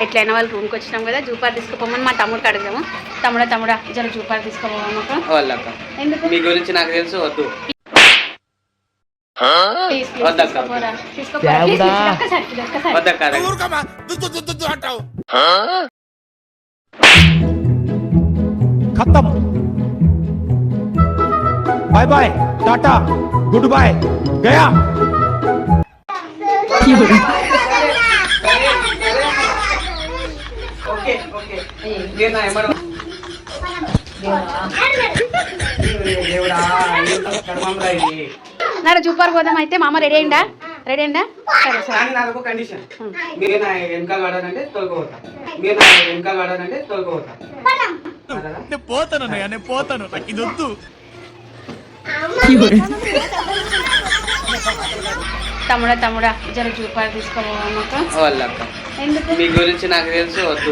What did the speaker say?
ఎట్లయినా వాళ్ళు రూమ్కి వచ్చినాం కదా, జూపార్ తీసుకుపోమని మా తమ్ముడికి అడిగాము. తమ్ముడా జర జూపార్ తీసుకుపోవమ్మా. వాళ్ళక్క ఎందుకు మీ గురించి నాకు తెలుసు, వద్దు. खत्म bye bye tata goodbye गया నారా జూపార్ పోదాం. అయితే మామ రెడీ అయిందా? సరే సరే. నాకు కండిషన్, మీరు నా వెనకాల పడాలంటే తొలగిపోతా. మీరు నా వెనకాల పడాలంటే తొలగిపోతా. నేను పోతాను నాకు ఇది వద్దు. తమ్ముడా జర జూపార్ తీసుకోవమ్మా. వాళ్ళక్క ఎందుకు మీ గురించి నాకు తెలుసు, వద్దు.